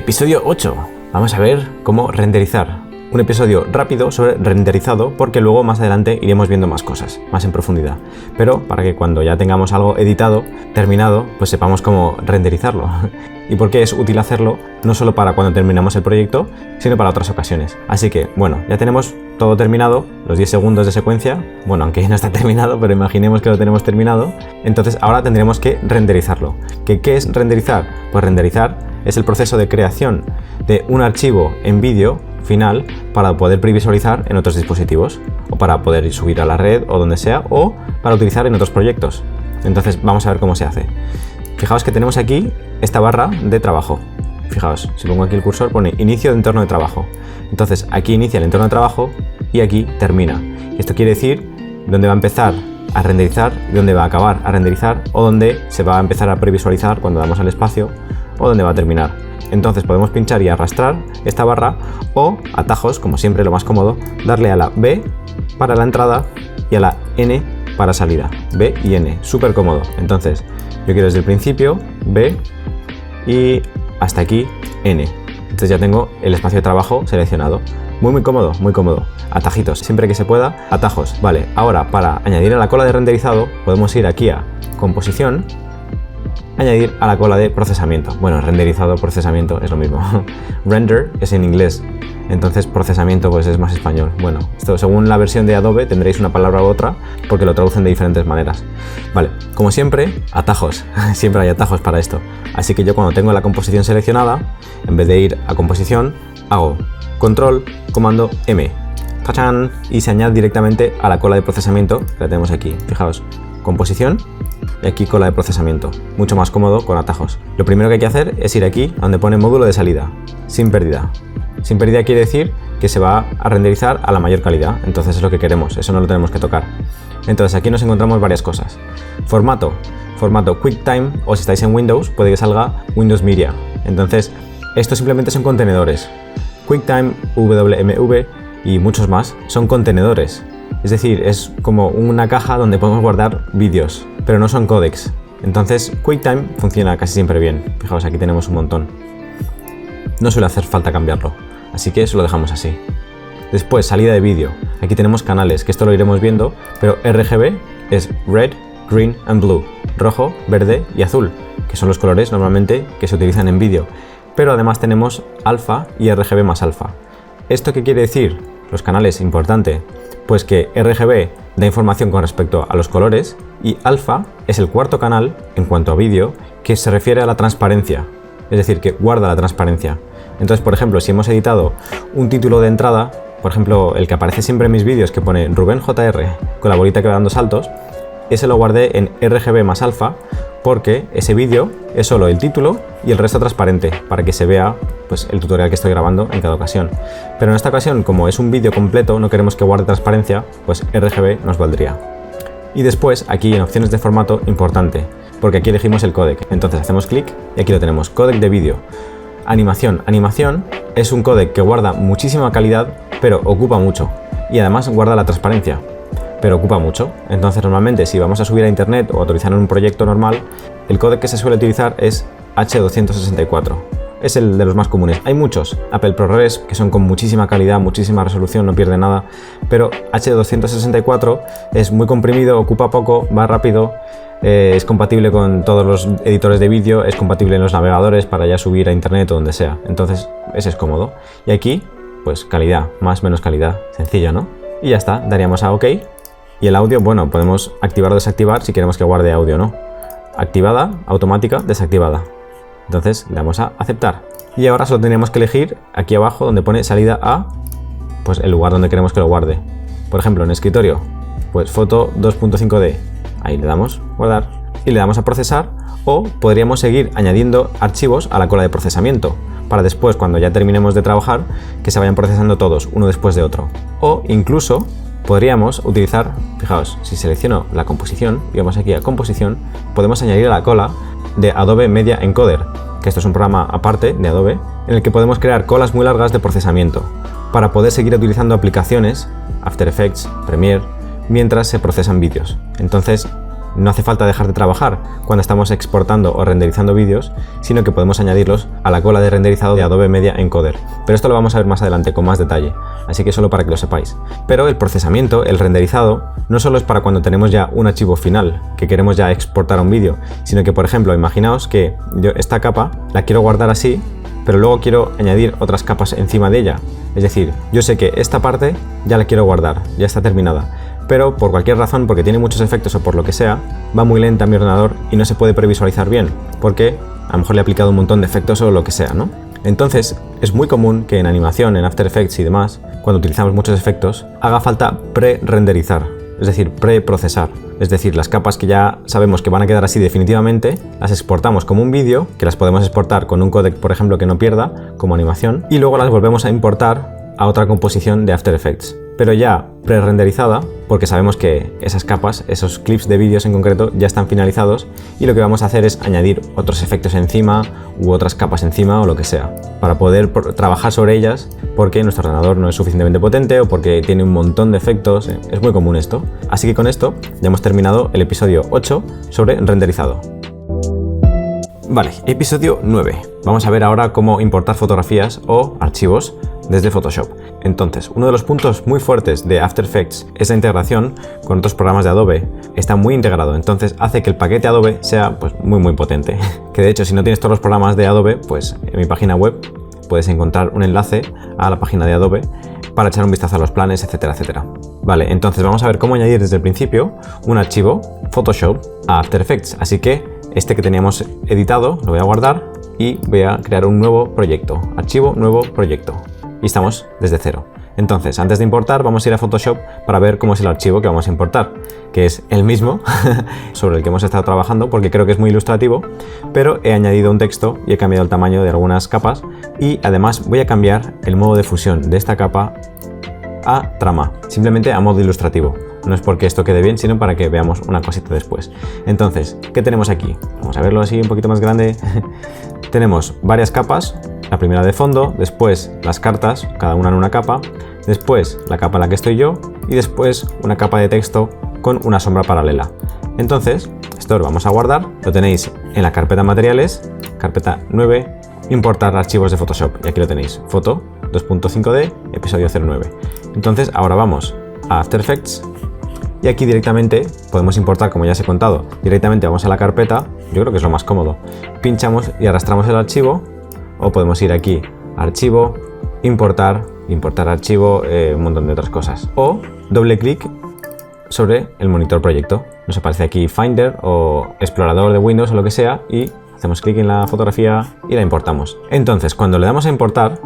Episodio 8. Vamos a ver cómo renderizar. Un episodio rápido sobre renderizado porque luego más adelante iremos viendo más cosas, más en profundidad. Pero para que cuando ya tengamos algo editado, terminado, pues sepamos cómo renderizarlo. Y por qué es útil hacerlo, no solo para cuando terminamos el proyecto, sino para otras ocasiones. Así que, bueno, ya tenemos todo terminado, los 10 segundos de secuencia, bueno, aunque no está terminado, pero imaginemos que lo tenemos terminado. Entonces ahora tendremos que renderizarlo. ¿Qué es renderizar? Pues renderizar es el proceso de creación de un archivo en vídeo final para poder previsualizar en otros dispositivos o para poder subir a la red o donde sea o para utilizar en otros proyectos. Entonces vamos a ver cómo se hace. Fijaos que tenemos aquí esta barra de trabajo. Fijaos, si pongo aquí el cursor pone inicio de entorno de trabajo. Entonces aquí inicia el entorno de trabajo y aquí termina. Esto quiere decir dónde va a empezar a renderizar, dónde va a acabar a renderizar o dónde se va a empezar a previsualizar cuando damos al espacio o dónde va a terminar. Entonces podemos pinchar y arrastrar esta barra o atajos, como siempre lo más cómodo, darle a la B para la entrada y a la N para salida. B y N, súper cómodo. Entonces yo quiero desde el principio B y hasta aquí N. Entonces ya tengo el espacio de trabajo seleccionado. Muy cómodo, muy cómodo. Atajitos, siempre que se pueda, atajos. Vale, ahora para añadir a la cola de renderizado podemos ir aquí a composición, añadir a la cola de procesamiento. Bueno, renderizado, procesamiento es lo mismo. Render es en inglés, entonces procesamiento pues es más español. Bueno, esto según la versión de Adobe tendréis una palabra u otra porque lo traducen de diferentes maneras. Vale, como siempre, atajos. Siempre hay atajos para esto. Así que yo cuando tengo la composición seleccionada, en vez de ir a composición, hago control, comando M. ¡Tachán! Y se añade directamente a la cola de procesamiento que la tenemos aquí. Fijaos, composición y aquí cola de procesamiento. Mucho más cómodo con atajos. Lo primero que hay que hacer es ir aquí donde pone módulo de salida, sin pérdida. Sin pérdida quiere decir que se va a renderizar a la mayor calidad, entonces es lo que queremos, eso no lo tenemos que tocar. Entonces aquí nos encontramos varias cosas. Formato QuickTime, o si estáis en Windows puede que salga Windows Media. Entonces estos simplemente son contenedores. QuickTime, WMV y muchos más son contenedores. Es decir, es como una caja donde podemos guardar vídeos, pero no son códecs. Entonces QuickTime funciona casi siempre bien. Fijaos, aquí tenemos un montón. No suele hacer falta cambiarlo, así que eso lo dejamos así. Después, salida de vídeo. Aquí tenemos canales, que esto lo iremos viendo, pero RGB es Red, Green and Blue. Rojo, verde y azul, que son los colores normalmente que se utilizan en vídeo. Pero además tenemos alfa y RGB más alfa. ¿Esto qué quiere decir? Los canales, importante, pues que RGB da información con respecto a los colores y alfa es el cuarto canal en cuanto a vídeo que se refiere a la transparencia, es decir, que guarda la transparencia. Entonces, por ejemplo, si hemos editado un título de entrada, por ejemplo, el que aparece siempre en mis vídeos que pone Rubén JR con la bolita que va dando saltos, ese lo guardé en RGB más alfa porque ese vídeo es solo el título y el resto transparente para que se vea pues, el tutorial que estoy grabando en cada ocasión. Pero en esta ocasión, como es un vídeo completo, no queremos que guarde transparencia, pues RGB nos valdría. Y después, aquí en opciones de formato, importante, porque aquí elegimos el códec. Entonces hacemos clic y aquí lo tenemos, códec de vídeo. Animación. Animación es un códec que guarda muchísima calidad, pero ocupa mucho. Y además guarda la transparencia, pero ocupa mucho. Entonces normalmente si vamos a subir a internet o a utilizar en un proyecto normal, el códec que se suele utilizar es H264. Es el de los más comunes. Hay muchos, Apple ProRes, que son con muchísima calidad, muchísima resolución, no pierde nada, pero H264 es muy comprimido, ocupa poco, va rápido, es compatible con todos los editores de vídeo, es compatible en los navegadores para ya subir a internet o donde sea. Entonces ese es cómodo. Y aquí, pues calidad, más menos calidad, sencillo, ¿no? Y ya está, daríamos a OK. Y el audio, bueno, podemos activar o desactivar si queremos que guarde audio o no. Activada, automática, desactivada. Entonces le damos a aceptar. Y ahora solo tenemos que elegir aquí abajo donde pone salida a, pues el lugar donde queremos que lo guarde. Por ejemplo, en escritorio, pues foto 2.5D. Ahí le damos guardar y le damos a procesar, o podríamos seguir añadiendo archivos a la cola de procesamiento para después, cuando ya terminemos de trabajar, que se vayan procesando todos, uno después de otro. O incluso podríamos utilizar, fijaos, si selecciono la composición y vamos aquí a composición, podemos añadir a la cola de Adobe Media Encoder, que esto es un programa aparte de Adobe, en el que podemos crear colas muy largas de procesamiento para poder seguir utilizando aplicaciones, After Effects, Premiere, mientras se procesan vídeos. Entonces no hace falta dejar de trabajar cuando estamos exportando o renderizando vídeos, sino que podemos añadirlos a la cola de renderizado de Adobe Media Encoder. Pero esto lo vamos a ver más adelante con más detalle, así que solo para que lo sepáis. Pero el procesamiento, el renderizado, no solo es para cuando tenemos ya un archivo final que queremos ya exportar a un vídeo, sino que, por ejemplo, imaginaos que yo esta capa la quiero guardar así, pero luego quiero añadir otras capas encima de ella. Es decir, yo sé que esta parte ya la quiero guardar, ya está terminada, pero por cualquier razón, porque tiene muchos efectos o por lo que sea, va muy lenta mi ordenador y no se puede previsualizar bien, porque a lo mejor le he aplicado un montón de efectos o lo que sea, ¿no? Entonces, es muy común que en animación, en After Effects y demás, cuando utilizamos muchos efectos, haga falta pre-renderizar, es decir, preprocesar. Es decir, las capas que ya sabemos que van a quedar así definitivamente, las exportamos como un vídeo, que las podemos exportar con un códec, por ejemplo, que no pierda, como animación, y luego las volvemos a importar a otra composición de After Effects, pero ya pre-renderizada, porque sabemos que esas capas, esos clips de vídeos en concreto, ya están finalizados y lo que vamos a hacer es añadir otros efectos encima u otras capas encima o lo que sea, para poder trabajar sobre ellas, porque nuestro ordenador no es suficientemente potente o porque tiene un montón de efectos. Es muy común esto. Así que con esto ya hemos terminado el episodio 8 sobre renderizado. Vale, episodio 9. Vamos a ver ahora cómo importar fotografías o archivos desde Photoshop. Entonces, uno de los puntos muy fuertes de After Effects es la integración con otros programas de Adobe. Está muy integrado, entonces hace que el paquete Adobe sea pues muy potente. Que de hecho, si no tienes todos los programas de Adobe, pues en mi página web puedes encontrar un enlace a la página de Adobe para echar un vistazo a los planes, etcétera, etcétera. Vale, entonces vamos a ver cómo añadir desde el principio un archivo Photoshop a After Effects. Así que este que teníamos editado lo voy a guardar y voy a crear un nuevo proyecto. Archivo, nuevo proyecto. Y estamos desde cero. Entonces, antes de importar, vamos a ir a Photoshop para ver cómo es el archivo que vamos a importar, que es el mismo sobre el que hemos estado trabajando, porque creo que es muy ilustrativo, pero he añadido un texto y he cambiado el tamaño de algunas capas y además voy a cambiar el modo de fusión de esta capa a trama, simplemente a modo ilustrativo. No es porque esto quede bien, sino para que veamos una cosita después. Entonces, ¿qué tenemos aquí? Vamos a verlo así un poquito más grande. Tenemos varias capas, la primera de fondo, después las cartas, cada una en una capa, después la capa en la que estoy yo y después una capa de texto con una sombra paralela. Entonces, esto lo vamos a guardar, lo tenéis en la carpeta materiales, carpeta 9, importar archivos de Photoshop, y aquí lo tenéis, foto 2.5D, episodio 09. Entonces, ahora vamos a After Effects y aquí directamente podemos importar, como ya os he contado, directamente vamos a la carpeta, yo creo que es lo más cómodo, pinchamos y arrastramos el archivo, o podemos ir aquí, archivo, importar archivo, un montón de otras cosas, o doble clic sobre el monitor proyecto, nos aparece aquí Finder o explorador de Windows o lo que sea y hacemos clic en la fotografía y la importamos. Entonces, cuando le damos a importar,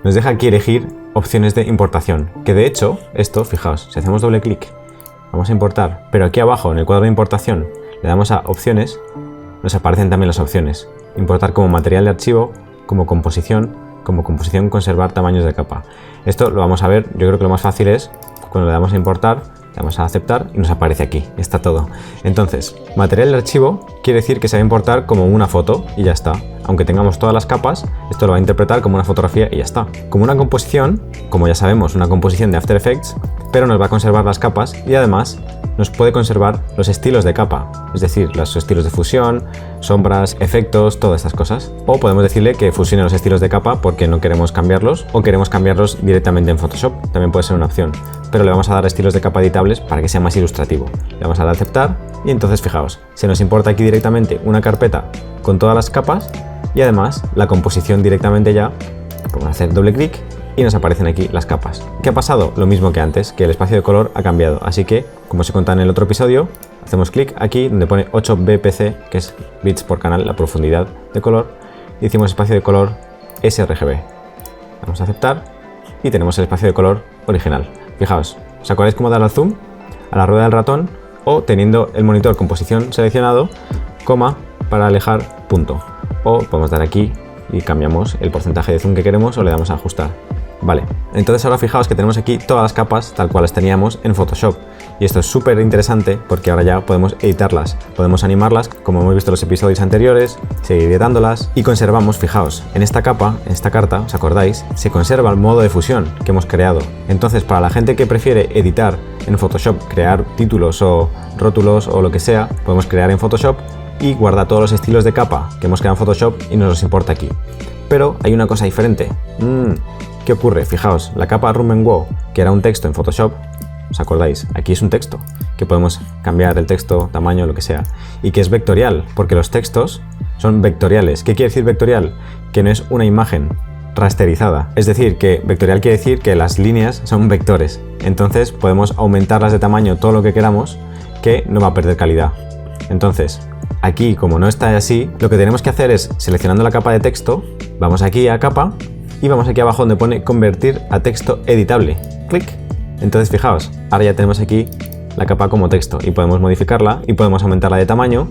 nos deja aquí elegir opciones de importación, que de hecho, esto, fijaos, si hacemos doble clic, vamos a importar, pero aquí abajo en el cuadro de importación le damos a opciones, nos aparecen también las opciones, importar como material de archivo, como composición conservar tamaños de capa. Esto lo vamos a ver, yo creo que lo más fácil es cuando le damos a importar, le damos a aceptar y nos aparece aquí, está todo. Entonces, material de archivo quiere decir que se va a importar como una foto y ya está. Aunque tengamos todas las capas, esto lo va a interpretar como una fotografía y ya está. Como una composición, como ya sabemos, una composición de After Effects, pero nos va a conservar las capas y además nos puede conservar los estilos de capa, es decir, los estilos de fusión, sombras, efectos, todas estas cosas. O podemos decirle que fusione los estilos de capa porque no queremos cambiarlos o queremos cambiarlos directamente en Photoshop, también puede ser una opción. Pero le vamos a dar estilos de capa editables para que sea más ilustrativo. Le vamos a dar a aceptar y entonces fijaos, se nos importa aquí directamente una carpeta con todas las capas y además la composición directamente ya, podemos hacer doble clic y nos aparecen aquí las capas. ¿Qué ha pasado? Lo mismo que antes, que el espacio de color ha cambiado, así que, como os he contado en el otro episodio, hacemos clic aquí donde pone 8 bpc, que es bits por canal, la profundidad de color, y decimos espacio de color sRGB. Vamos a aceptar y tenemos el espacio de color original. Fijaos, ¿os acordáis cómo dar al zoom? A la rueda del ratón o teniendo el monitor con posición seleccionado, coma para alejar, punto. O podemos dar aquí y cambiamos el porcentaje de zoom que queremos o le damos a ajustar. Vale, entonces ahora fijaos que tenemos aquí todas las capas tal cual las teníamos en Photoshop. Y esto es súper interesante porque ahora ya podemos editarlas, podemos animarlas como hemos visto en los episodios anteriores, seguir editándolas y conservamos, fijaos, en esta capa, en esta carta, ¿os acordáis? Se conserva el modo de fusión que hemos creado. Entonces para la gente que prefiere editar en Photoshop crear títulos o rótulos o lo que sea, podemos crear en Photoshop y guardar todos los estilos de capa que hemos creado en Photoshop y nos los importa aquí. Pero hay una cosa diferente. ¿Qué ocurre? Fijaos, la capa Rummenwow, que era un texto en Photoshop, ¿os acordáis? Aquí es un texto, que podemos cambiar el texto, tamaño, lo que sea. Y que es vectorial, porque los textos son vectoriales. ¿Qué quiere decir vectorial? Que no es una imagen rasterizada. Es decir, que vectorial quiere decir que las líneas son vectores. Entonces podemos aumentarlas de tamaño todo lo que queramos, que no va a perder calidad. Entonces, aquí, como no está así, lo que tenemos que hacer es, seleccionando la capa de texto, vamos aquí a capa y vamos aquí abajo donde pone convertir a texto editable. Clic. Entonces, fijaos, ahora ya tenemos aquí la capa como texto y podemos modificarla y podemos aumentarla de tamaño.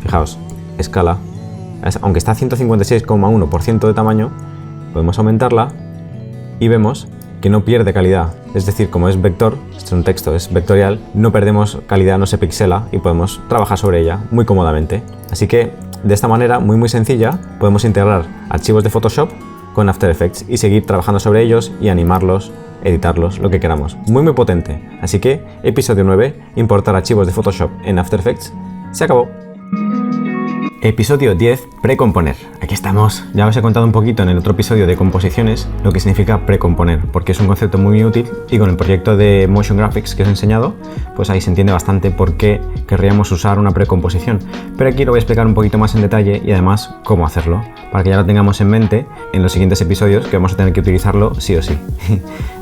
Fijaos, escala. Aunque está a 156,1% de tamaño, podemos aumentarla y vemos que no pierde calidad. Es decir, como es vector, es un texto, es vectorial, no perdemos calidad, no se pixela y podemos trabajar sobre ella muy cómodamente. Así que, de esta manera, muy sencilla, podemos integrar archivos de Photoshop con After Effects y seguir trabajando sobre ellos y animarlos, editarlos, lo que queramos. Muy potente. Así que, episodio 9, importar archivos de Photoshop en After Effects, se acabó. Episodio 10, precomponer. Aquí estamos. Ya os he contado un poquito en el otro episodio de composiciones lo que significa precomponer, porque es un concepto muy útil y con el proyecto de Motion Graphics que os he enseñado, pues ahí se entiende bastante por qué querríamos usar una precomposición. Pero aquí lo voy a explicar un poquito más en detalle y además cómo hacerlo, para que ya lo tengamos en mente en los siguientes episodios, que vamos a tener que utilizarlo sí o sí.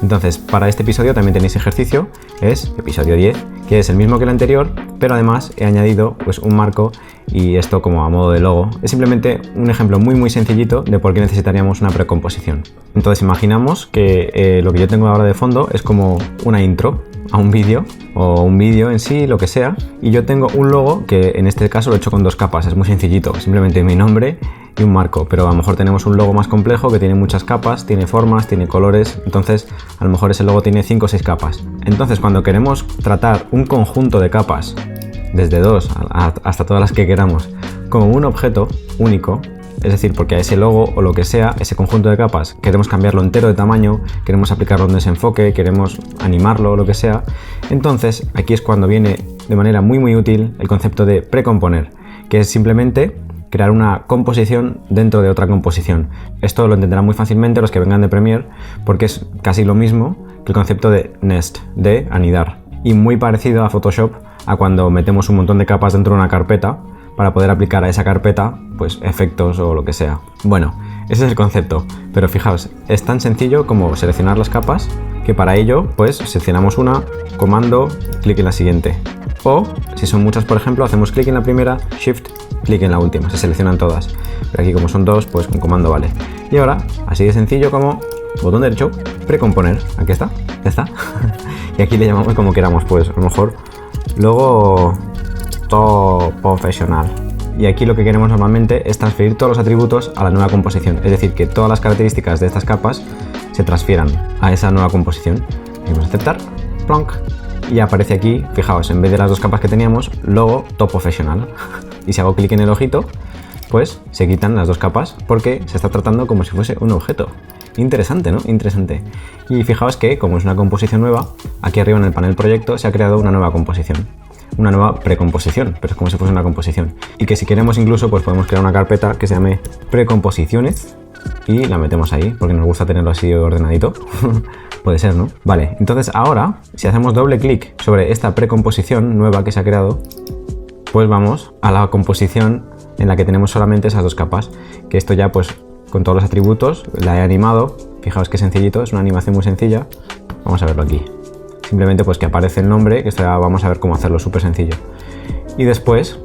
Entonces, para este episodio también tenéis ejercicio, es episodio 10, que es el mismo que el anterior, pero además he añadido pues un marco y esto como a modo de logo. Es simplemente un ejemplo muy sencillito de por qué necesitaríamos una precomposición. Entonces imaginamos que lo que yo tengo ahora de fondo es como una intro a un vídeo o un vídeo en sí, lo que sea, y yo tengo un logo que en este caso lo he hecho con dos capas, es muy sencillito, simplemente mi nombre y un marco, pero a lo mejor tenemos un logo más complejo que tiene muchas capas, tiene formas, tiene colores, entonces a lo mejor ese logo tiene 5 o 6 capas. Entonces cuando queremos tratar un conjunto de capas, desde 2 hasta todas las que queramos, como un objeto único, es decir, porque a ese logo o lo que sea, ese conjunto de capas, queremos cambiarlo entero de tamaño, queremos aplicarlo un desenfoque, queremos animarlo o lo que sea, entonces aquí es cuando viene de manera muy útil el concepto de precomponer, que es simplemente crear una composición dentro de otra composición. Esto lo entenderán muy fácilmente los que vengan de Premiere, porque es casi lo mismo que el concepto de nest, de anidar, y muy parecido a Photoshop, a cuando metemos un montón de capas dentro de una carpeta para poder aplicar a esa carpeta pues efectos o lo que sea. Bueno, ese es el concepto, pero fijaos, es tan sencillo como seleccionar las capas, que para ello pues seleccionamos una, comando, clic en la siguiente, o si son muchas, por ejemplo, hacemos clic en la primera, shift, clic en la última, se seleccionan todas, pero aquí como son dos, pues con comando vale. Y ahora, así de sencillo como botón derecho, precomponer, aquí está, ya está. Y aquí le llamamos como queramos, pues a lo mejor luego todo profesional. Y aquí lo que queremos normalmente es transferir todos los atributos a la nueva composición, es decir, que todas las características de estas capas se transfieran a esa nueva composición. Vamos a aceptar, plonk, y aparece aquí, fijaos, en vez de las dos capas que teníamos, logo top profesional. Y si hago clic en el ojito, pues se quitan las dos capas porque se está tratando como si fuese un objeto. Interesante, ¿no? Interesante. Y fijaos que, como es una composición nueva, aquí arriba en el panel proyecto se ha creado una nueva composición. Una nueva precomposición, pero es como si fuese una composición. Y que si queremos incluso, pues podemos crear una carpeta que se llame precomposiciones y la metemos ahí, porque nos gusta tenerlo así ordenadito. Puede ser, ¿no? Vale, entonces ahora, si hacemos doble clic sobre esta precomposición nueva que se ha creado, pues vamos a la composición en la que tenemos solamente esas dos capas, que esto ya pues con todos los atributos la he animado. Fijaos qué sencillito, es una animación muy sencilla. Vamos a verlo aquí. Simplemente pues que aparece el nombre, que esto ya vamos a ver cómo hacerlo, súper sencillo. Y después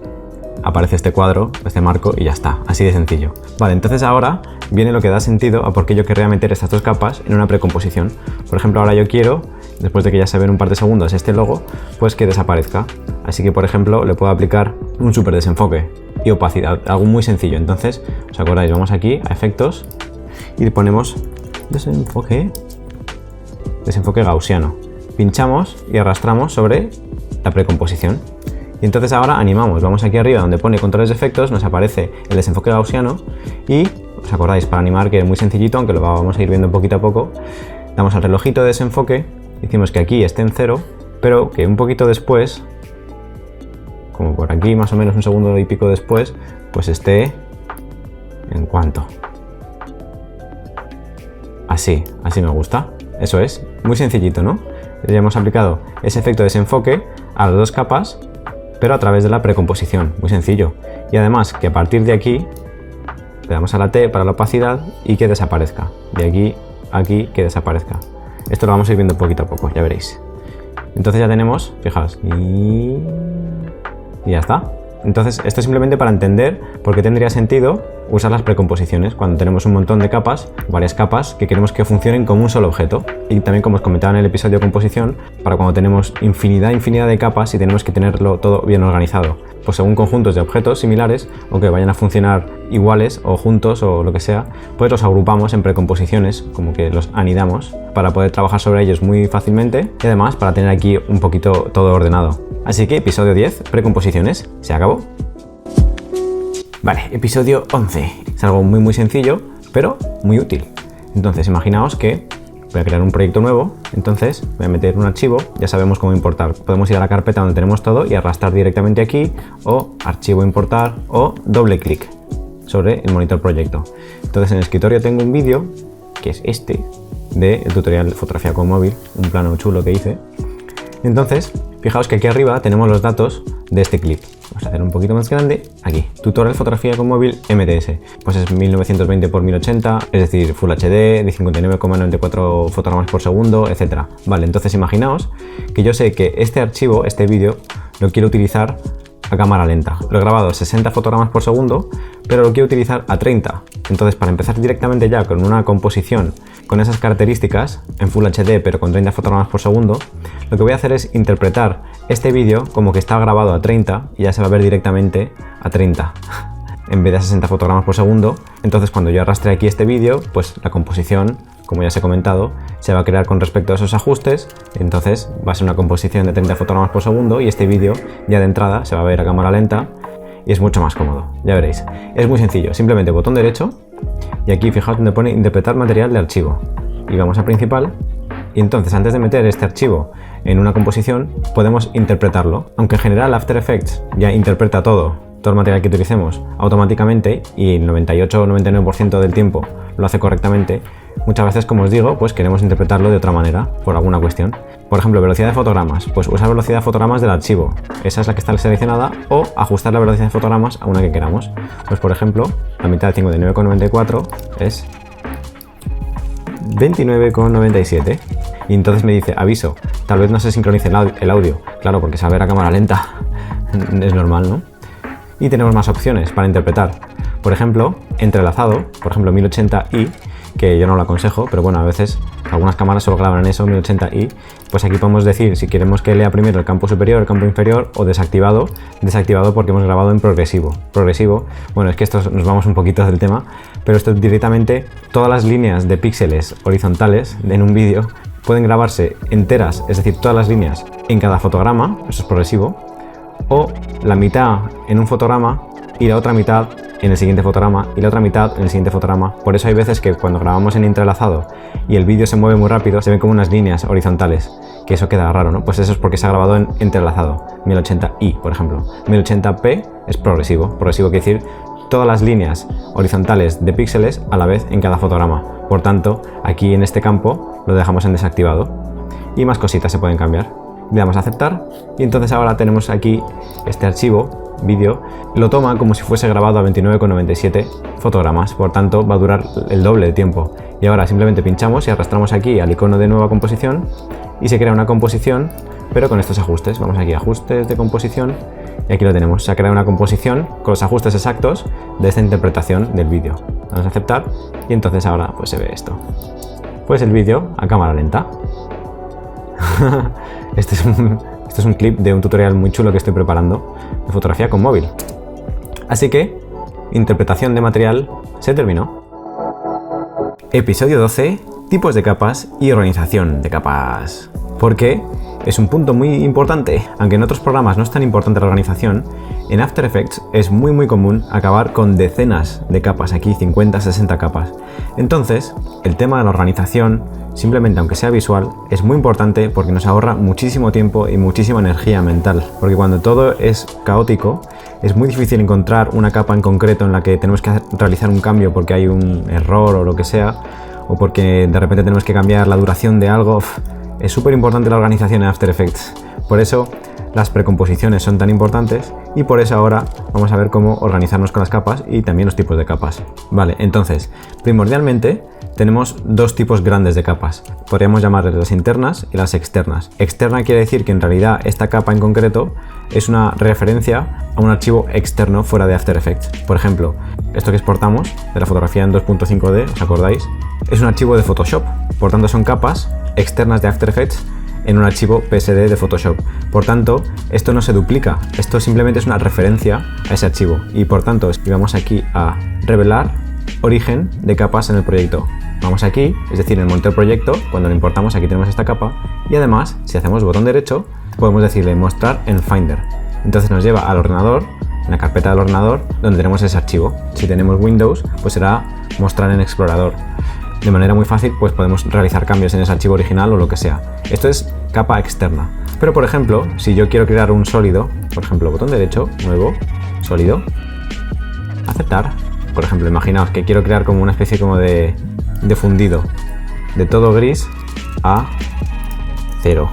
aparece este cuadro, este marco y ya está, así de sencillo. Vale, entonces ahora viene lo que da sentido a por qué yo querría meter estas dos capas en una precomposición. Por ejemplo, ahora yo quiero, después de que ya se ve en un par de segundos este logo, pues que desaparezca. Así que, por ejemplo, le puedo aplicar un súper desenfoque y opacidad, algo muy sencillo. Entonces, ¿os acordáis? Vamos aquí a efectos y ponemos desenfoque gaussiano. Pinchamos y arrastramos sobre la precomposición. Y entonces ahora animamos, vamos aquí arriba donde pone controles de efectos, nos aparece el desenfoque gaussiano y, ¿os acordáis? Para animar, que es muy sencillito, aunque lo vamos a ir viendo poquito a poco, damos al relojito de desenfoque, decimos que aquí esté en 0 pero que un poquito después, como por aquí más o menos un segundo y pico después, pues esté en cuanto. Así me gusta. Eso es, muy sencillito, ¿no? Ya hemos aplicado ese efecto de desenfoque a las dos capas, pero a través de la precomposición, muy sencillo. Y además que a partir de aquí le damos a la T para la opacidad y que desaparezca. De aquí a aquí que desaparezca. Esto lo vamos a ir viendo poquito a poco, ya veréis. Entonces ya tenemos, fijaos, y ya está. Entonces esto es simplemente para entender por qué tendría sentido usar las precomposiciones cuando tenemos un montón de capas, varias capas que queremos que funcionen como un solo objeto. Y también, como os comentaba en el episodio de composición, para cuando tenemos infinidad de capas y tenemos que tenerlo todo bien organizado, pues según conjuntos de objetos similares o que vayan a funcionar iguales o juntos o lo que sea, pues los agrupamos en precomposiciones, como que los anidamos para poder trabajar sobre ellos muy fácilmente y además para tener aquí un poquito todo ordenado. Así que episodio 10, precomposiciones, se acabó. Vale, episodio 11. Es algo muy sencillo, pero muy útil. Entonces, imaginaos que voy a crear un proyecto nuevo, entonces voy a meter un archivo, ya sabemos cómo importar. Podemos ir a la carpeta donde tenemos todo y arrastrar directamente aquí, o archivo importar, o doble clic sobre el monitor proyecto. Entonces en el escritorio tengo un vídeo, que es este, del tutorial de fotografía con móvil, un plano chulo que hice. Entonces, fijaos que aquí arriba tenemos los datos de este clip. Vamos a hacer un poquito más grande, aquí, tutorial fotografía con móvil MTS, pues es 1920 x 1080, es decir, Full HD, de 59,94 fotogramas por segundo, etc. Vale, entonces imaginaos que yo sé que este archivo, este vídeo, lo quiero utilizar a cámara lenta. Lo he grabado a 60 fotogramas por segundo, pero lo quiero utilizar a 30. Entonces, para empezar directamente ya con una composición con esas características en Full HD pero con 30 fotogramas por segundo, lo que voy a hacer es interpretar este vídeo como que está grabado a 30 y ya se va a ver directamente a 30 en vez de a 60 fotogramas por segundo. Entonces, cuando yo arrastre aquí este vídeo, pues la composición, como ya os he comentado, se va a crear con respecto a esos ajustes. Entonces va a ser una composición de 30 fotogramas por segundo y este vídeo ya de entrada se va a ver a cámara lenta y es mucho más cómodo, ya veréis. Es muy sencillo, simplemente botón derecho y aquí fijaos donde pone interpretar material de archivo y vamos a principal. Y entonces, antes de meter este archivo en una composición, podemos interpretarlo. Aunque en general After Effects ya interpreta todo el material que utilicemos automáticamente y el 98 o 99% del tiempo lo hace correctamente, muchas veces, como os digo, pues queremos interpretarlo de otra manera por alguna cuestión. Por ejemplo, velocidad de fotogramas, pues usar velocidad de fotogramas del archivo, esa es la que está seleccionada, o ajustar la velocidad de fotogramas a una que queramos. Pues por ejemplo, la mitad de 59,94 es 29,97 y entonces me dice, aviso, tal vez no se sincronice el audio. Claro, porque se va a ver a cámara lenta, es normal, ¿no? Y tenemos más opciones para interpretar. Por ejemplo, entrelazado, por ejemplo 1080i, que yo no lo aconsejo, pero bueno, a veces algunas cámaras solo graban en eso, 1080i, pues aquí podemos decir si queremos que lea primero el campo superior, el campo inferior o desactivado. Desactivado porque hemos grabado en progresivo. Progresivo, bueno, es que esto nos vamos un poquito del tema, pero esto directamente, todas las líneas de píxeles horizontales en un vídeo pueden grabarse enteras, es decir, todas las líneas en cada fotograma, eso es progresivo, o la mitad en un fotograma y la otra mitad en el siguiente fotograma y la otra mitad en el siguiente fotograma. Por eso hay veces que cuando grabamos en entrelazado y el vídeo se mueve muy rápido, se ven como unas líneas horizontales, que eso queda raro, ¿no? Pues eso es porque se ha grabado en entrelazado, 1080i, por ejemplo. 1080p es progresivo. Progresivo quiere decir todas las líneas horizontales de píxeles a la vez en cada fotograma. Por tanto, aquí en este campo lo dejamos en desactivado. Y más cositas se pueden cambiar. Le damos a aceptar y entonces ahora tenemos aquí este archivo, vídeo, lo toma como si fuese grabado a 29,97 fotogramas, por tanto va a durar el doble de tiempo. Y ahora simplemente pinchamos y arrastramos aquí al icono de nueva composición y se crea una composición, pero con estos ajustes. Vamos aquí a ajustes de composición y aquí lo tenemos, se ha creado una composición con los ajustes exactos de esta interpretación del vídeo. Vamos a aceptar y entonces ahora pues se ve esto. Pues el vídeo a cámara lenta. Este es un clip de un tutorial muy chulo que estoy preparando de fotografía con móvil. Así que, interpretación de material se terminó. Episodio 12, tipos de capas y organización de capas. Porque es un punto muy importante. Aunque en otros programas no es tan importante la organización, en After Effects es muy común acabar con decenas de capas, aquí 50, 60 capas. Entonces, el tema de la organización, simplemente aunque sea visual, es muy importante porque nos ahorra muchísimo tiempo y muchísima energía mental. Porque cuando todo es caótico, es muy difícil encontrar una capa en concreto en la que tenemos que realizar un cambio porque hay un error o lo que sea, o porque de repente tenemos que cambiar la duración de algo. Es súper importante la organización en After Effects. Por eso las precomposiciones son tan importantes y por eso ahora vamos a ver cómo organizarnos con las capas y también los tipos de capas. Vale, entonces, primordialmente tenemos dos tipos grandes de capas. Podríamos llamarles las internas y las externas. Externa quiere decir que en realidad esta capa en concreto es una referencia a un archivo externo fuera de After Effects. Por ejemplo, esto que exportamos de la fotografía en 2.5D, ¿os acordáis? Es un archivo de Photoshop. Por tanto, son capas externas de After Effects en un archivo PSD de Photoshop. Por tanto, esto no se duplica, esto simplemente es una referencia a ese archivo y por tanto, si vamos aquí a revelar origen de capas en el proyecto, vamos aquí, es decir, en el monitor proyecto, cuando lo importamos aquí tenemos esta capa y además, si hacemos botón derecho, podemos decirle mostrar en Finder. Entonces nos lleva al ordenador, en la carpeta del ordenador, donde tenemos ese archivo. Si tenemos Windows, pues será mostrar en Explorador. De manera muy fácil pues podemos realizar cambios en ese archivo original o lo que sea. Esto es capa externa. Pero por ejemplo, si yo quiero crear un sólido, por ejemplo, botón derecho, nuevo, sólido, aceptar. Por ejemplo, imaginaos que quiero crear como una especie como de fundido, de todo gris a 0.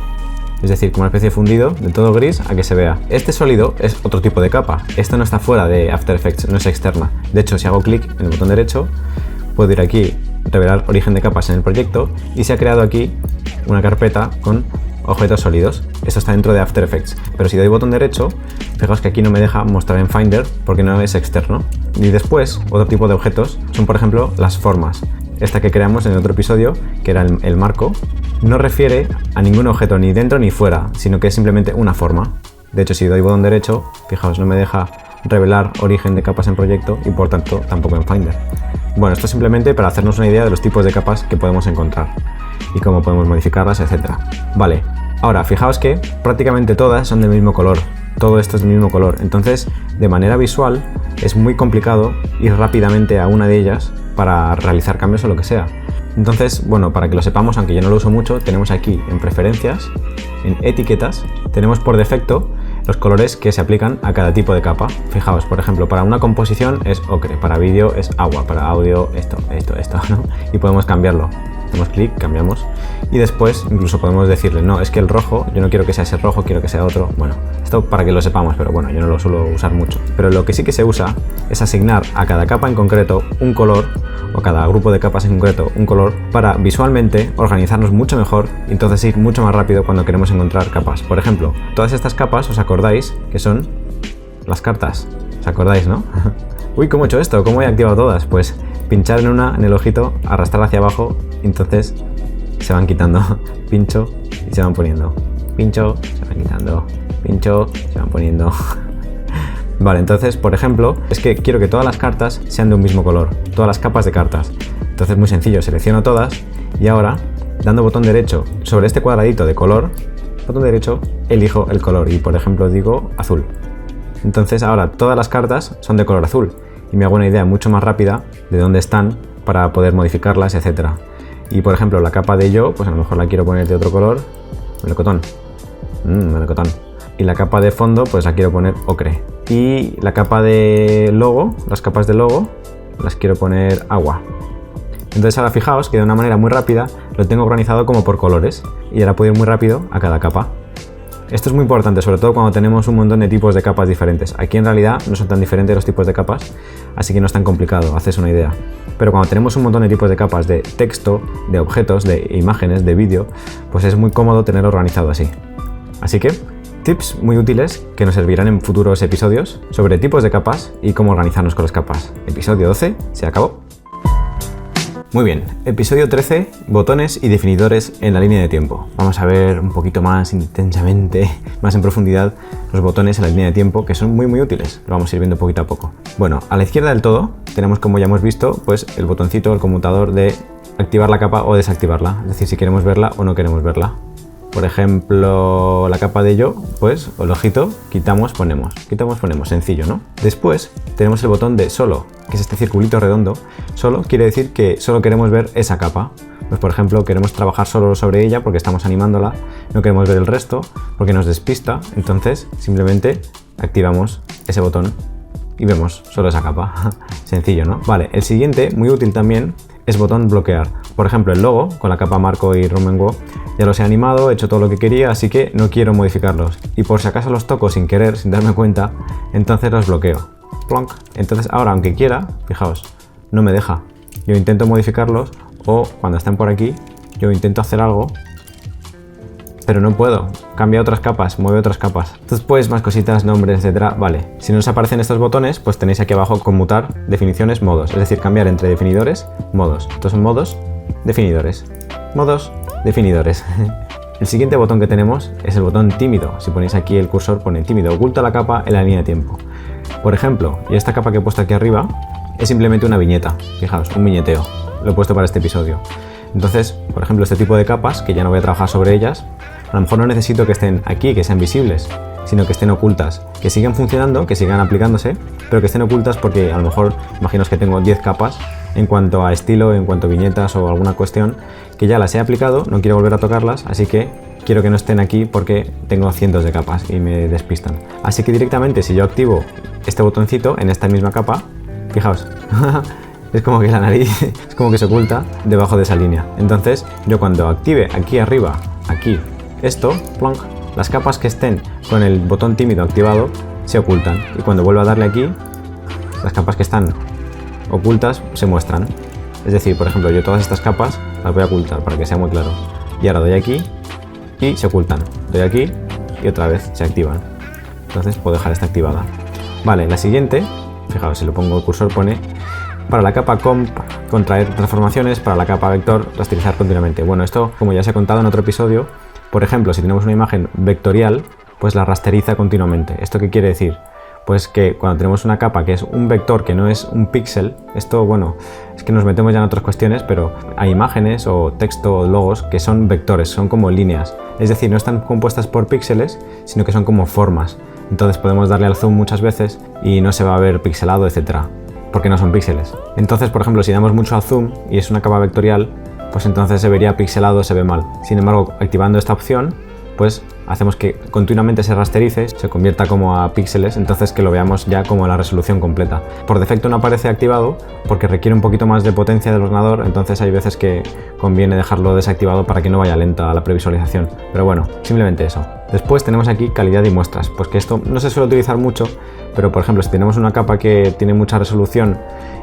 Es decir, como una especie de fundido de todo gris a que se vea. Este sólido es otro tipo de capa. Esta no está fuera de After Effects, no es externa. De hecho, si hago clic en el botón derecho, puedo ir aquí, revelar origen de capas en el proyecto y se ha creado aquí una carpeta con objetos sólidos. Esto está dentro de After Effects, pero si doy botón derecho, fijaos que aquí no me deja mostrar en Finder porque no es externo. Y después, otro tipo de objetos son, por ejemplo, las formas. Esta que creamos en el otro episodio, que era el marco, no refiere a ningún objeto ni dentro ni fuera, sino que es simplemente una forma. De hecho, si doy botón derecho, fijaos, no me deja revelar origen de capas en proyecto y por tanto tampoco en Finder. Bueno, esto es simplemente para hacernos una idea de los tipos de capas que podemos encontrar y cómo podemos modificarlas, etc. Vale, ahora fijaos que prácticamente todas son del mismo color, todo esto es del mismo color, entonces de manera visual es muy complicado ir rápidamente a una de ellas para realizar cambios o lo que sea. Entonces, bueno, para que lo sepamos, aunque yo no lo uso mucho, tenemos aquí en preferencias, en etiquetas, tenemos por defecto los colores que se aplican a cada tipo de capa. Fijaos, por ejemplo, para una composición es ocre, para vídeo es agua, para audio esto, ¿no? Y podemos cambiarlo. Hacemos clic, cambiamos y después incluso podemos decirle, no, es que el rojo, yo no quiero que sea ese rojo, quiero que sea otro. Bueno, esto para que lo sepamos, pero bueno, yo no lo suelo usar mucho. Pero lo que sí que se usa es asignar a cada capa en concreto un color o cada grupo de capas en concreto un color para visualmente organizarnos mucho mejor y entonces ir mucho más rápido cuando queremos encontrar capas. Por ejemplo, todas estas capas, ¿os acordáis que son las cartas? ¿Os acordáis, no? Uy, ¿cómo he hecho esto? ¿Cómo he activado todas? Pues pinchar en una, en el ojito, arrastrar hacia abajo, entonces se van quitando. Pincho y se van poniendo. Pincho, se van quitando. Pincho, se van poniendo. Vale, entonces, por ejemplo, es que quiero que todas las cartas sean de un mismo color, todas las capas de cartas. Entonces, muy sencillo, selecciono todas y ahora, dando botón derecho sobre este cuadradito de color, botón derecho, elijo el color y, por ejemplo, digo azul. Entonces, ahora todas las cartas son de color azul y me hago una idea mucho más rápida de dónde están para poder modificarlas, etc. Y, por ejemplo, la capa de yo, pues a lo mejor la quiero poner de otro color, melocotón. Melocotón. Y la capa de fondo, pues la quiero poner ocre. Y la capa de logo, las capas de logo, las quiero poner agua. Entonces ahora fijaos que de una manera muy rápida lo tengo organizado como por colores y ahora puedo ir muy rápido a cada capa. Esto es muy importante, sobre todo cuando tenemos un montón de tipos de capas diferentes. Aquí en realidad no son tan diferentes los tipos de capas, así que no es tan complicado, haces una idea. Pero cuando tenemos un montón de tipos de capas de texto, de objetos, de imágenes, de vídeo, pues es muy cómodo tenerlo organizado así. Así que tips muy útiles que nos servirán en futuros episodios sobre tipos de capas y cómo organizarnos con las capas. Episodio 12 se acabó. Muy bien, episodio 13, botones y definidores en la línea de tiempo. Vamos a ver un poquito más intensamente, más en profundidad, los botones en la línea de tiempo, que son muy útiles. Lo vamos a ir viendo poquito a poco. Bueno, a la izquierda del todo tenemos, como ya hemos visto, pues el botoncito, el conmutador de activar la capa o desactivarla. Es decir, si queremos verla o no queremos verla. Por ejemplo, la capa de yo, pues el ojito, quitamos, ponemos, sencillo, ¿no? Después tenemos el botón de solo, que es este circulito redondo. Solo quiere decir que solo queremos ver esa capa. Pues por ejemplo, queremos trabajar solo sobre ella porque estamos animándola, no queremos ver el resto porque nos despista, entonces simplemente activamos ese botón y vemos solo esa capa. Sencillo, ¿no? Vale, el siguiente, muy útil también, es botón bloquear. Por ejemplo, el logo, con la capa Marco y Rumengo, ya los he animado, he hecho todo lo que quería, así que no quiero modificarlos. Y por si acaso los toco sin querer, sin darme cuenta, entonces los bloqueo. Plonk. Entonces ahora, aunque quiera, fijaos, no me deja. Yo intento modificarlos, o cuando estén por aquí, yo intento hacer algo, pero no puedo. Cambia otras capas, mueve otras capas. Después más cositas, nombres, etcétera. Vale, si no os aparecen estos botones, pues tenéis aquí abajo conmutar, definiciones, modos. Es decir, cambiar entre definidores, modos. Estos son modos, definidores. Modos, definidores. El siguiente botón que tenemos es el botón tímido. Si ponéis aquí el cursor, pone tímido, oculta la capa en la línea de tiempo. Por ejemplo, y esta capa que he puesto aquí arriba es simplemente una viñeta. Fijaos, un viñeteo. Lo he puesto para este episodio. Entonces, por ejemplo, este tipo de capas, que ya no voy a trabajar sobre ellas, a lo mejor no necesito que estén aquí, que sean visibles, sino que estén ocultas, que sigan funcionando, que sigan aplicándose, pero que estén ocultas porque a lo mejor, imaginaos que tengo 10 capas en cuanto a estilo, en cuanto a viñetas o alguna cuestión, que ya las he aplicado, no quiero volver a tocarlas, así que quiero que no estén aquí porque tengo cientos de capas y me despistan. Así que directamente, si yo activo este botoncito en esta misma capa, fijaos, es como que la nariz es como que se oculta debajo de esa línea. Entonces, yo cuando active aquí arriba, aquí, esto, plonk, las capas que estén con el botón tímido activado se ocultan. Y cuando vuelvo a darle aquí, las capas que están ocultas se muestran. Es decir, por ejemplo, yo todas estas capas las voy a ocultar para que sea muy claro. Y ahora doy aquí y se ocultan. Doy aquí y otra vez se activan. Entonces puedo dejar esta activada. Vale, la siguiente, fijaos, si lo pongo el cursor pone para la capa comp, contraer transformaciones, para la capa vector, rasterizar continuamente. Bueno, esto, como ya os he contado en otro episodio, por ejemplo, si tenemos una imagen vectorial, pues la rasteriza continuamente. ¿Esto qué quiere decir? Pues que cuando tenemos una capa que es un vector, que no es un píxel, esto, bueno, es que nos metemos ya en otras cuestiones, pero hay imágenes o texto o logos que son vectores, son como líneas. Es decir, no están compuestas por píxeles, sino que son como formas. Entonces podemos darle al zoom muchas veces y no se va a ver pixelado, etcétera, porque no son píxeles. Entonces, por ejemplo, si damos mucho al zoom y es una capa vectorial, pues entonces se vería pixelado, se ve mal. Sin embargo, activando esta opción, pues hacemos que continuamente se rasterice, se convierta como a píxeles, entonces que lo veamos ya como la resolución completa. Por defecto no aparece activado porque requiere un poquito más de potencia del ordenador, entonces hay veces que conviene dejarlo desactivado para que no vaya lenta la previsualización. Pero bueno, simplemente eso. Después tenemos aquí calidad y muestras, pues que esto no se suele utilizar mucho, pero por ejemplo si tenemos una capa que tiene mucha resolución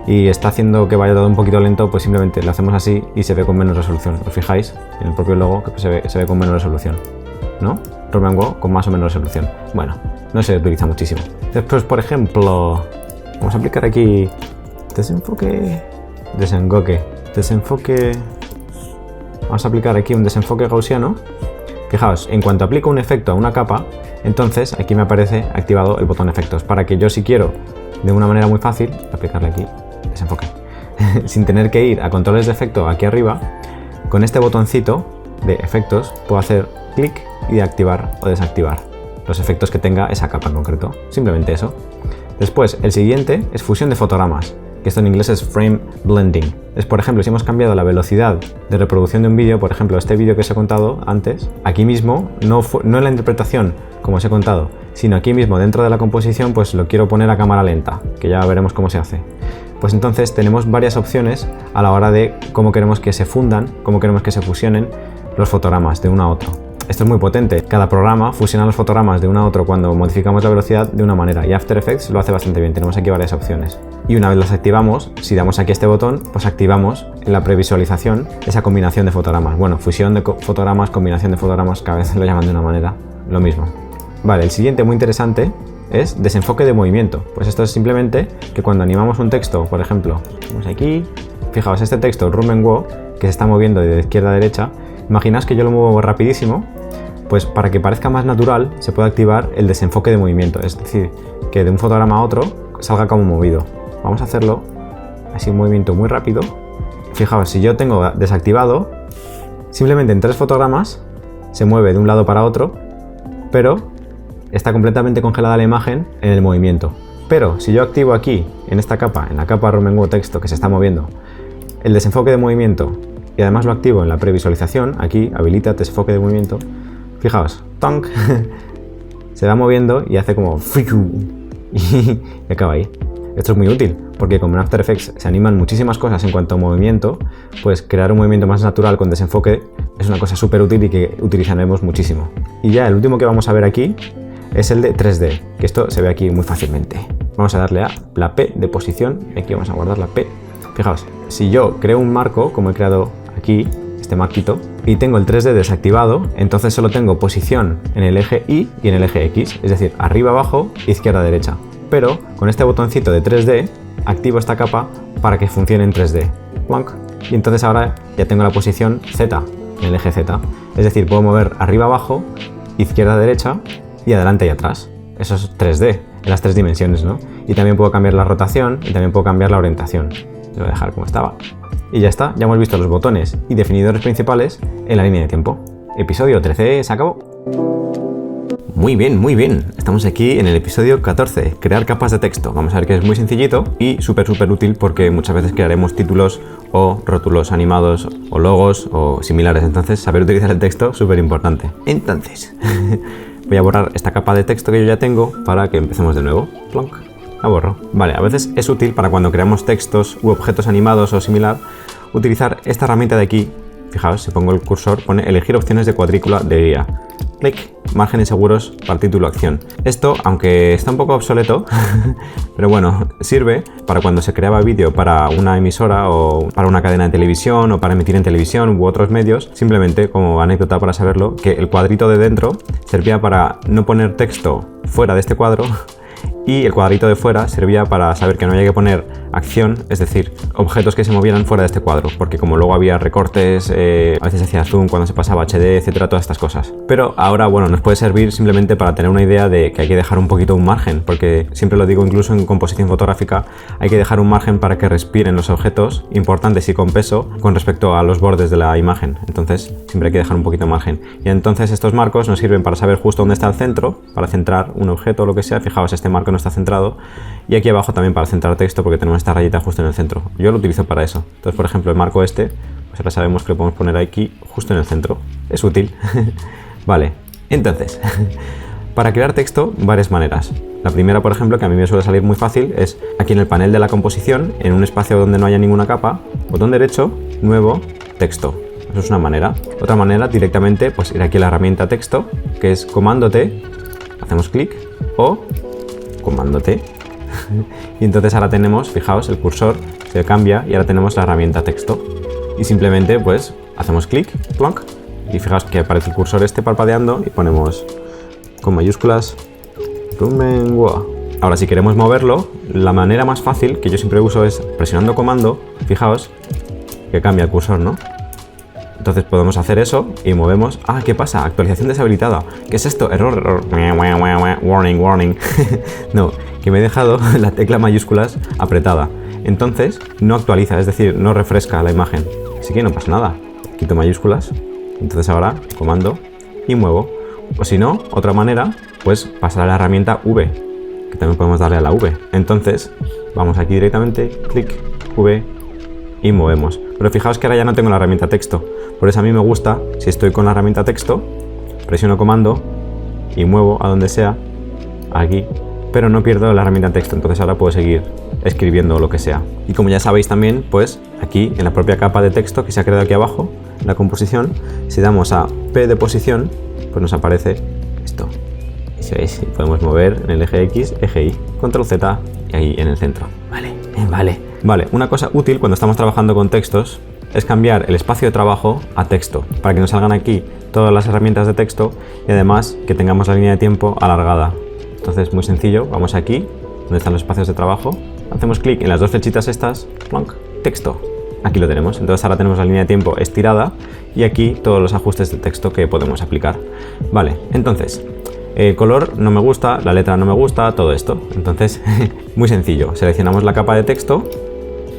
y está haciendo que vaya todo un poquito lento, pues simplemente lo hacemos así y se ve con menos resolución. ¿Os fijáis? En el propio logo que se ve con menos resolución, ¿no? Rumengo con más o menos resolución. Bueno, no se utiliza muchísimo. Después, por ejemplo, vamos a aplicar aquí desenfoque. Vamos a aplicar aquí un desenfoque gaussiano. Fijaos, en cuanto aplico un efecto a una capa, entonces aquí me aparece activado el botón efectos, para que yo si quiero, de una manera muy fácil, aplicarle aquí, desenfoque, sin tener que ir a controles de efecto aquí arriba, con este botoncito de efectos puedo hacer clic y activar o desactivar los efectos que tenga esa capa en concreto. Simplemente eso. Después, el siguiente es fusión de fotogramas, que esto en inglés es frame blending. Es, por ejemplo, si hemos cambiado la velocidad de reproducción de un vídeo, por ejemplo, este vídeo que os he contado antes, aquí mismo, no en la interpretación, como os he contado, sino aquí mismo dentro de la composición, pues lo quiero poner a cámara lenta, que ya veremos cómo se hace. Pues entonces tenemos varias opciones a la hora de cómo queremos que se fundan, cómo queremos que se fusionen los fotogramas de uno a otro. Esto es muy potente. Cada programa fusiona los fotogramas de uno a otro cuando modificamos la velocidad de una manera, y After Effects lo hace bastante bien. Tenemos aquí varias opciones. Y una vez las activamos, si damos aquí este botón, pues activamos en la previsualización esa combinación de fotogramas. Bueno, fusión de fotogramas, combinación de fotogramas, cada vez lo llaman de una manera, lo mismo. Vale, el siguiente muy interesante es desenfoque de movimiento. Pues esto es simplemente que cuando animamos un texto, por ejemplo, vamos aquí, fijaos, este texto Rumengo, que se está moviendo de izquierda a derecha, imaginaos que yo lo muevo rapidísimo, pues para que parezca más natural se puede activar el desenfoque de movimiento, es decir, que de un fotograma a otro salga como movido. Vamos a hacerlo así, un movimiento muy rápido. Fijaos, si yo tengo desactivado, simplemente en 3 fotogramas se mueve de un lado para otro, pero está completamente congelada la imagen en el movimiento. Pero si yo activo aquí, en esta capa, en la capa Room Texto que se está moviendo, el desenfoque de movimiento, y además lo activo en la previsualización, aquí habilita desenfoque de movimiento, fijaos, tonk, se va moviendo y hace como y acaba ahí. Esto es muy útil, porque como en After Effects se animan muchísimas cosas en cuanto a movimiento, pues crear un movimiento más natural con desenfoque es una cosa súper útil y que utilizaremos muchísimo. Y ya el último que vamos a ver aquí es el de 3D, que esto se ve aquí muy fácilmente. Vamos a darle a la P de posición, y aquí vamos a guardar la P. Fijaos, si yo creo un marco, como he creado aquí, este marquito, y tengo el 3D desactivado, entonces solo tengo posición en el eje Y y en el eje X, es decir, arriba, abajo, izquierda, derecha. Pero con este botoncito de 3D, activo esta capa para que funcione en 3D. ¡Plonk! Y entonces ahora ya tengo la posición Z, en el eje Z. Es decir, puedo mover arriba, abajo, izquierda, derecha y adelante y atrás. Eso es 3D, en las 3 dimensiones, ¿no? Y también puedo cambiar la rotación y también puedo cambiar la orientación. Lo voy a dejar como estaba. Y ya está, ya hemos visto los botones y definidores principales en la línea de tiempo. Episodio 13 se acabó. Muy bien, muy bien. Estamos aquí en el episodio 14, crear capas de texto. Vamos a ver que es muy sencillito y súper útil porque muchas veces crearemos títulos o rótulos animados o logos o similares. Entonces, saber utilizar el texto, súper importante. Entonces, voy a borrar esta capa de texto que yo ya tengo para que empecemos de nuevo. Plonk. La borro. Vale, a veces es útil para cuando creamos textos u objetos animados o similar, utilizar esta herramienta de aquí. Fijaos, si pongo el cursor, pone elegir opciones de cuadrícula de guía. Clic, márgenes seguros para título acción. Esto, aunque está un poco obsoleto, pero bueno, sirve para cuando se creaba vídeo para una emisora o para una cadena de televisión o para emitir en televisión u otros medios, simplemente como anécdota para saberlo, que el cuadrito de dentro servía para no poner texto fuera de este cuadro y el cuadrito de fuera servía para saber que no había que poner acción, es decir, objetos que se movieran fuera de este cuadro, porque como luego había recortes, a veces hacía zoom cuando se pasaba HD, etcétera, todas estas cosas. Pero ahora, bueno, nos puede servir simplemente para tener una idea de que hay que dejar un poquito un margen, porque siempre lo digo incluso en composición fotográfica, hay que dejar un margen para que respiren los objetos importantes y con peso con respecto a los bordes de la imagen. Entonces, siempre hay que dejar un poquito de margen. Y entonces estos marcos nos sirven para saber justo dónde está el centro, para centrar un objeto o lo que sea. Fijaos, este marco no está centrado, y aquí abajo también para centrar texto porque tenemos esta rayita justo en el centro. Yo lo utilizo para eso. Entonces, por ejemplo, el marco este, pues ahora sabemos que lo podemos poner aquí justo en el centro. Es útil. Vale, entonces, para crear texto, varias maneras. La primera, por ejemplo, que a mí me suele salir muy fácil, es aquí en el panel de la composición, en un espacio donde no haya ninguna capa, botón derecho, nuevo, texto. Eso es una manera. Otra manera, directamente, pues ir aquí a la herramienta texto, que es comando T, hacemos clic, o comando T. Y entonces ahora tenemos, fijaos, el cursor se cambia y ahora tenemos la herramienta texto. Y simplemente pues hacemos clic, plonk, y fijaos que aparece el cursor este parpadeando y ponemos con mayúsculas Rumenwa. Ahora si queremos moverlo, la manera más fácil que yo siempre uso es presionando comando, fijaos que cambia el cursor, ¿no? Entonces podemos hacer eso y movemos. Ah, ¿qué pasa? Actualización deshabilitada. ¿Qué es esto? Error. Warning. No, que me he dejado la tecla mayúsculas apretada. Entonces no actualiza, es decir, no refresca la imagen. Así que no pasa nada. Quito mayúsculas. Entonces ahora comando y muevo. O si no, otra manera, pues pasar a la herramienta V, que también podemos darle a la V. Entonces vamos aquí directamente, clic, V y movemos. Pero fijaos que ahora ya no tengo la herramienta texto. Por eso a mí me gusta, si estoy con la herramienta texto, presiono comando y muevo a donde sea, aquí, pero no pierdo la herramienta texto. Entonces ahora puedo seguir escribiendo lo que sea. Y como ya sabéis también, pues aquí en la propia capa de texto que se ha creado aquí abajo, en la composición, si damos a P de posición, pues nos aparece esto. Y si veis, podemos mover en el eje X, eje Y, control Z y ahí en el centro. Vale, una cosa útil cuando estamos trabajando con textos es cambiar el espacio de trabajo a texto, para que nos salgan aquí todas las herramientas de texto y además que tengamos la línea de tiempo alargada. Entonces, muy sencillo, vamos aquí, donde están los espacios de trabajo, hacemos clic en las dos flechitas estas, plonk, texto. Aquí lo tenemos. Entonces ahora tenemos la línea de tiempo estirada y aquí todos los ajustes de texto que podemos aplicar. Vale, entonces, el color no me gusta, la letra no me gusta, todo esto. Entonces, muy sencillo, seleccionamos la capa de texto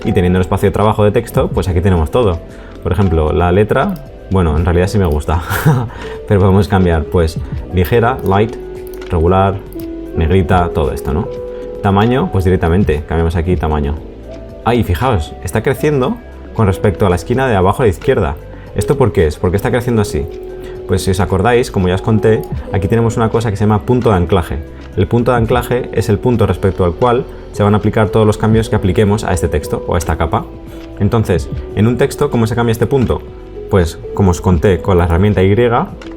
y teniendo el espacio de trabajo de texto, pues aquí tenemos todo. Por ejemplo, la letra Bueno, en realidad sí me gusta, pero podemos cambiar, pues, ligera, light, regular, negrita, todo esto, ¿no? Tamaño, pues directamente, cambiamos aquí tamaño. Ahí, fijaos, está creciendo con respecto a la esquina de abajo a la izquierda. ¿Esto por qué es? ¿Por qué está creciendo así? Pues si os acordáis, como ya os conté, aquí tenemos una cosa que se llama punto de anclaje. El punto de anclaje es el punto respecto al cual se van a aplicar todos los cambios que apliquemos a este texto o a esta capa. Entonces, en un texto, ¿cómo se cambia este punto? Pues, como os conté, con la herramienta Y,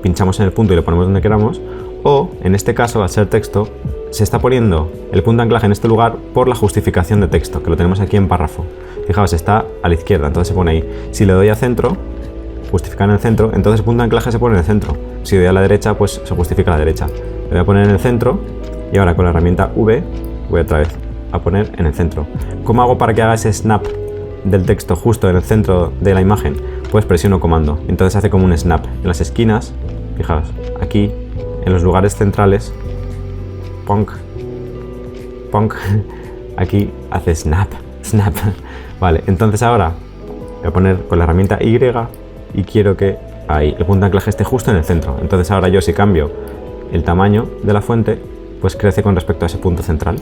pinchamos en el punto y lo ponemos donde queramos, o, en este caso, al ser texto, se está poniendo el punto de anclaje en este lugar por la justificación de texto, que lo tenemos aquí en párrafo. Fijaos, está a la izquierda, entonces se pone ahí. Si le doy a centro, justificar en el centro, entonces el punto de anclaje se pone en el centro. Si doy a la derecha, pues se justifica a la derecha. Lo voy a poner en el centro y ahora con la herramienta V voy otra vez a poner en el centro. ¿Cómo hago para que haga ese snap del texto justo en el centro de la imagen? Pues presiono comando, entonces hace como un snap. En las esquinas, fijaos, aquí, en los lugares centrales, punk, punk, aquí hace snap, snap. Vale, entonces ahora voy a poner con la herramienta Y y quiero que ahí el punto de anclaje esté justo en el centro. Entonces ahora yo, si cambio el tamaño de la fuente, pues crece con respecto a ese punto central.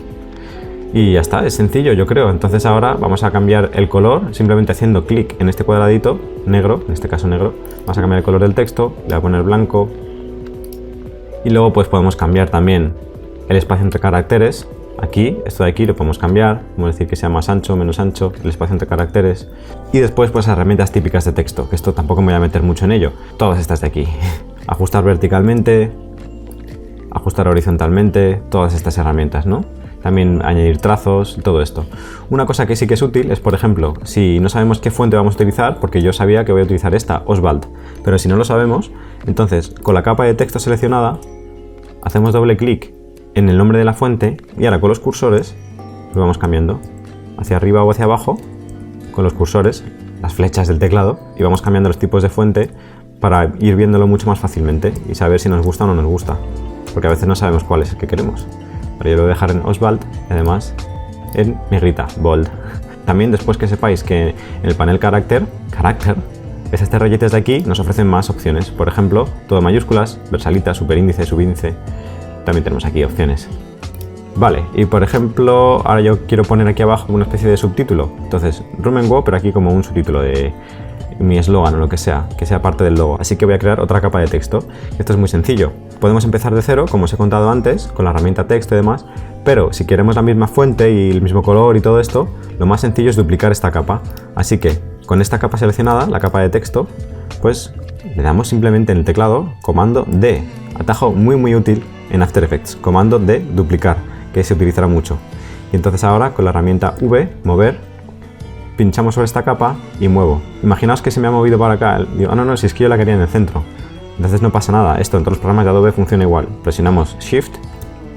Y ya está, es sencillo, yo creo. Entonces ahora vamos a cambiar el color simplemente haciendo clic en este cuadradito negro, en este caso negro. Vamos a cambiar el color del texto, le voy a poner blanco. Y luego pues podemos cambiar también el espacio entre caracteres. Aquí, esto de aquí lo podemos cambiar, podemos decir que sea más ancho, menos ancho, el espacio entre caracteres. Y después pues herramientas típicas de texto, que esto tampoco me voy a meter mucho en ello. Todas estas de aquí. Ajustar verticalmente, ajustar horizontalmente, todas estas herramientas, ¿no? También añadir trazos, todo esto. Una cosa que sí que es útil es, por ejemplo, si no sabemos qué fuente vamos a utilizar, porque yo sabía que voy a utilizar esta, Oswald, pero si no lo sabemos, entonces con la capa de texto seleccionada, hacemos doble clic en el nombre de la fuente y ahora con los cursores lo vamos cambiando hacia arriba o hacia abajo con los cursores, las flechas del teclado, y vamos cambiando los tipos de fuente para ir viéndolo mucho más fácilmente y saber si nos gusta o no nos gusta, porque a veces no sabemos cuál es el que queremos. Pero yo lo voy a dejar en Oswald y además en negrita, bold. También después que sepáis que en el panel carácter, estas rayitas de aquí nos ofrecen más opciones. Por ejemplo, todo en mayúsculas, versalita, superíndice, subíndice. También tenemos aquí opciones. Vale, y por ejemplo, ahora yo quiero poner aquí abajo una especie de subtítulo. Entonces, Rumengo, pero aquí como un subtítulo de mi eslogan o lo que sea parte del logo. Así que voy a crear otra capa de texto. Esto es muy sencillo. Podemos empezar de cero, como os he contado antes, con la herramienta texto y demás, pero si queremos la misma fuente y el mismo color y todo esto, lo más sencillo es duplicar esta capa. Así que, con esta capa seleccionada, la capa de texto, pues le damos simplemente en el teclado comando D, atajo muy útil en After Effects, comando de duplicar, que se utilizará mucho. Y entonces ahora con la herramienta V, mover, pinchamos sobre esta capa y muevo. Imaginaos que se me ha movido para acá. Digo, no, si es que yo la quería en el centro. Entonces no pasa nada. Esto en todos los programas de Adobe funciona igual. Presionamos Shift,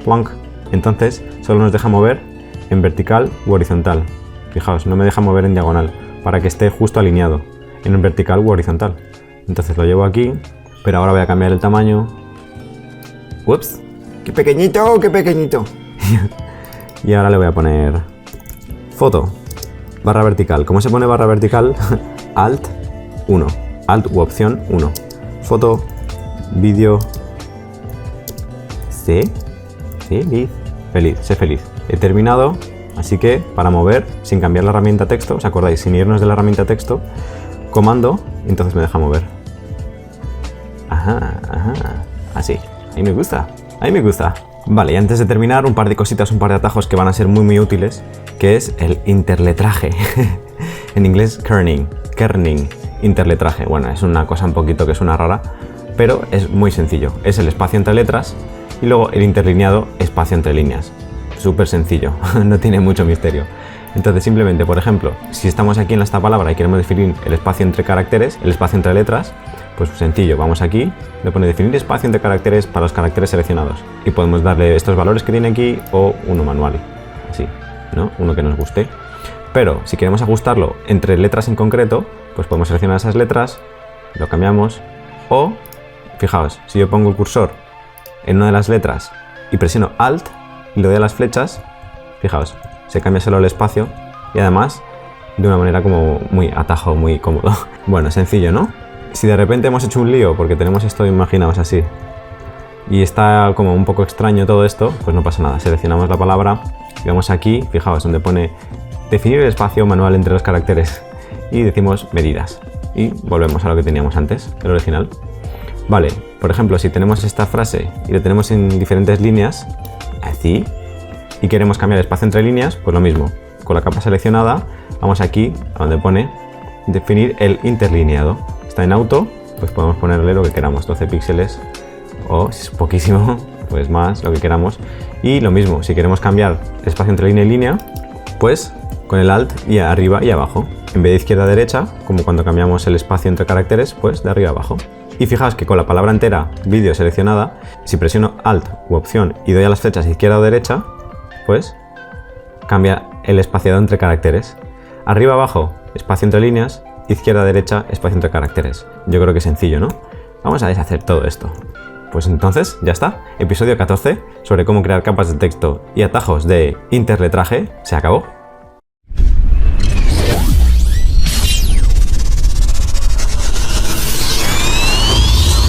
plonk. Entonces solo nos deja mover en vertical u horizontal. Fijaos, no me deja mover en diagonal, para que esté justo alineado en vertical u horizontal. Entonces lo llevo aquí, pero ahora voy a cambiar el tamaño. Ups, qué pequeñito, qué pequeñito. Y ahora le voy a poner foto, barra vertical. ¿Cómo se pone barra vertical? Alt 1, Alt u opción 1. Foto, vídeo, feliz, sé feliz. He terminado, así que para mover, sin cambiar la herramienta texto, ¿os acordáis? Sin irnos de la herramienta texto, comando, y entonces me deja mover. Ajá, así. Ahí me gusta, ahí me gusta. Vale, y antes de terminar, un par de cositas, un par de atajos que van a ser muy útiles, que es el interletraje. En inglés, kerning, interletraje. Bueno, es una cosa un poquito que suena rara, pero es muy sencillo. Es el espacio entre letras y luego el interlineado espacio entre líneas. Súper sencillo, no tiene mucho misterio. Entonces simplemente, por ejemplo, si estamos aquí en esta palabra y queremos definir el espacio entre caracteres, el espacio entre letras, pues sencillo, vamos aquí, le pone definir espacio entre caracteres para los caracteres seleccionados. Y podemos darle estos valores que tiene aquí o uno manual, así, ¿no? Uno que nos guste. Pero si queremos ajustarlo entre letras en concreto, pues podemos seleccionar esas letras, lo cambiamos, o, fijaos, si yo pongo el cursor en una de las letras y presiono Alt y le doy a las flechas, fijaos, se cambia solo el espacio y además de una manera como muy atajo, muy cómodo. Bueno, sencillo, ¿no? Si de repente hemos hecho un lío porque tenemos esto, imaginaos así, y está como un poco extraño todo esto, pues no pasa nada. Seleccionamos la palabra y vamos aquí, fijaos, donde pone definir el espacio manual entre los caracteres y decimos medidas y volvemos a lo que teníamos antes, el original. Vale, por ejemplo, si tenemos esta frase y la tenemos en diferentes líneas, así, y queremos cambiar el espacio entre líneas, pues lo mismo. Con la capa seleccionada, vamos aquí a donde pone definir el interlineado. Está en auto, pues podemos ponerle lo que queramos, 12 píxeles o si es poquísimo, pues más, lo que queramos. Y lo mismo, si queremos cambiar el espacio entre línea y línea, pues con el Alt y arriba y abajo. En vez de izquierda a derecha, como cuando cambiamos el espacio entre caracteres, pues de arriba a abajo. Y fijaos que con la palabra entera, vídeo seleccionada, si presiono Alt u opción y doy a las flechas izquierda o derecha, pues cambia el espaciado entre caracteres. Arriba abajo, espacio entre líneas, izquierda derecha, espacio entre caracteres. Yo creo que es sencillo, ¿no? Vamos a deshacer todo esto. Pues entonces, ya está. Episodio 14 sobre cómo crear capas de texto y atajos de interletraje se acabó.